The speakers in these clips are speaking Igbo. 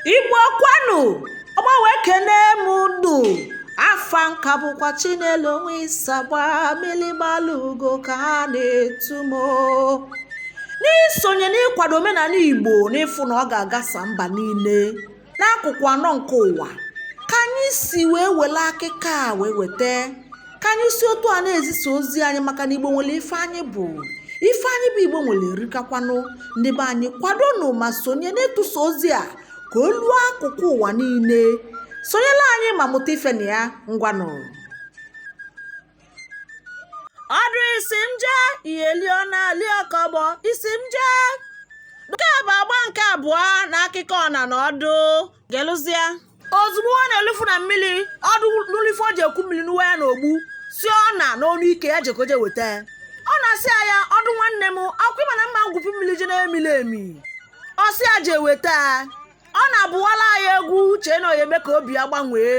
Igbo kwanu Ogbahu ekene mundu afa nka bụkwa Chinelo onwe isagba milimalugo ka ha na-etumo n'isonye n'ịkwado omenala Igbo n'ịfụ na ọ ga-agasa mba niile n'akụkụ anọ nke ụwa ka anyị si wee wele akịka wee weta ka anyị si otu a na-ezisa ozi anyị maka na Igbo nwere ife anyị bụ Igbo nwere erikakwanụ ndị be anyị kwadonụ ma sonye n'ịtụsa ozi a ka o luo akụkụ ụwa niile sonyela anyị ma mụta ife na ya ngwanụ ọdụ isi m jee iyeliona liọkọbọ isi m jee nke bụ agba nke abụọ na akụkọ ọna na ọdụ gelụzia ozugbo ọ na-elufu na mmiri ọdụ n'ulife o ji ekwu mmiri n'uwe ya na ogbu si ọna n'onu ike ya jekoje weta ọ na-asị ya ọdụ nwanne m akwụ mana mma ngwupu mmiri je na-emili emi ọ sị ya je weta ọ na-abụwala ya egwu chee na oyeme ka obi ya gbanwee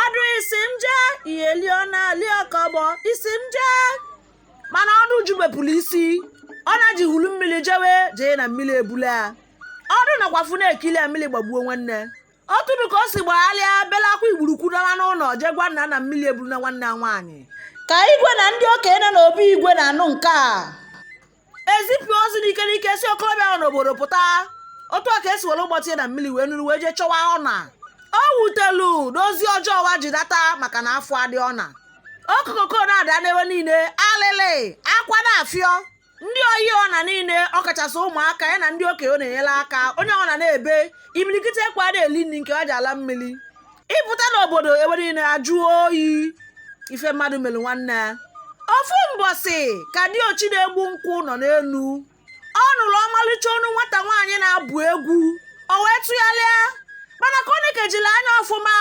ọdụ isi m jee iyeliona liọkọbọ isi m jee mana ọdụ uju mepụrụ isi ọ na-ji hulu mmiri jee na mmiri ebula ọdụ nakwafu na-ekili ya mmiri gbagbuo nwanne otudu ka o si gbagharịa belakwa igburukwudawa n'ụlọ jee gwa nna na mmiri eburu na nwanne ya nwaanyị ka igwe na ndị okenye nọ n'obi igwe na-anụ nke a ezipụ ozi n'ike n'ike si okorobịa ahụ n'obodo pụta otu a ka esi were ụbọchị na mmiri wee nuru wee jee chọwa ọna o wutelu n'ozi ọjọọ wa ji data maka na afọ adị ọna okokoko na-ada n'ebe niile alịlị akwa na-afịọ ndị oyi ọna niile ọkachasị ụmụaka ya na ndị okenye ọ na-enyere aka onye ọna na-ebe imilikite ekwa na-eli nri nke ọ ji ala mmiri ịpụta n'obodo ebe niile ajụọ oyi ife mmadụ mere nwanne ofu mbọsị ka diochi na-egbu nkwụ nọ n'elu ọ nụrụ ọmalịcha ọnụ nwata nwaanyị na-abụ egwu o wee tụgharịa mana ka ọ na-ekejila anya ọfụma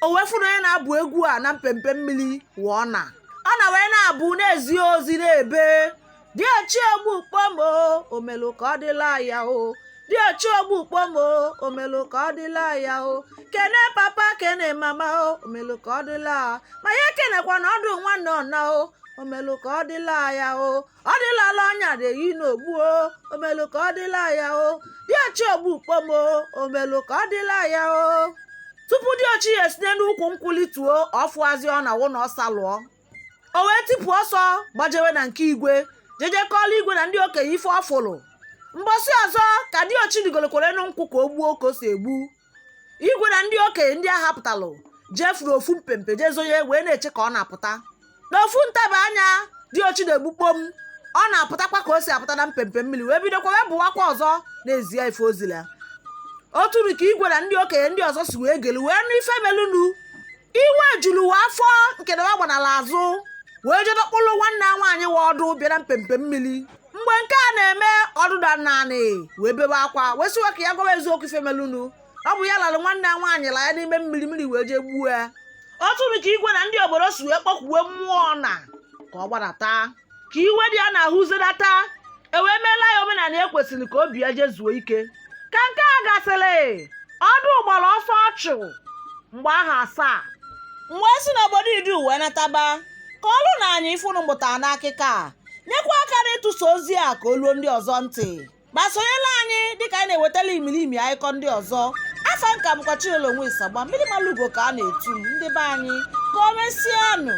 o wee fụrụ onye na-abụ egwu a na mpempe mmiri wụọ ọ na wee na-abụ na-ezi ozi na-ebe diochi egbu kpomo omelu ka ọ dịla ya o diochi egbu kpomo omelu ka ọ dịla ya o kene papa kene mama o omelu ka ọ dịla ma ya kenekwa na ọdụ nwanne ọna o omelu ka ọ dịla ya o ọ dịlala ọnya dị yi n'ogbu o omelu ka ọ dịla ya o diochi ogbu kpomo omelu ka ọ dịla ya o tupu diochi ya esinye n'ukwu nkwulituo ọfụazi ọ na wụ na ọsa lụọ o wee tipụ ọsọ gbajewe na nke igwe jeje kọọla igwe na ndị okenye ife ọfụlụ mbọsị ọzọ ka diochi rigolokwere nụ nkwụ ka o gbuo ka o si egbu igwe na ndị okenye ndị a hapụtalụ jefuru ofu mpempe jezonye wee na-eche ka ọ na-apụta n'ofu ntaba anya diochi na-egbukpom ọ na-apụtakwa ka o si apụta na mpempe mmiri wee bidokwa wee bụwakwa ọzọ n'ezie ife ozila oturu ka igwe na ndị okenye ndị ọzọ si wee gelu wee nụ ife melunu iwe juru wa afọ nke na wa gbanala azụ wee jedokpụlụ nwanne ya nwaanyị wa ọdụ bịa na mpempe mmiri mgbe nke a na-eme ọdụda naanị wee bebe akwa wee sịwa ka ya gwawa eziokwu ife melunu ọ bụ ya lalụ nwanne ya nwaanyị la ya n'ime mmiri wee jee gbuo ya oturu ka igwe na ndị obodo si wee kpọkwuwe mmụọ na ka ọ gbadata ka iwe dị ya na-ahụzidata ewee meela ya omenala ekwesịrị ka obi ya jezuo ike ka nke a gasịrị ọdụ gbara ọsọ ọchụ mgbe aha asaa mgbe si n'obodo idu wee nataba ka ọlụ na anyị ifunu mụtara n'akịka nyekwa aka n'ịtụsa ozi a ka o luo ndị ọzọ ntị gbasonyela anyị dịka anyị na-ewetala imilimi akụkọ ndị ọzọ afa nka bụkwa Chinelo onwe isagba mmiri malugo ka a na-etu ndị be anyị ka o mesịanụ.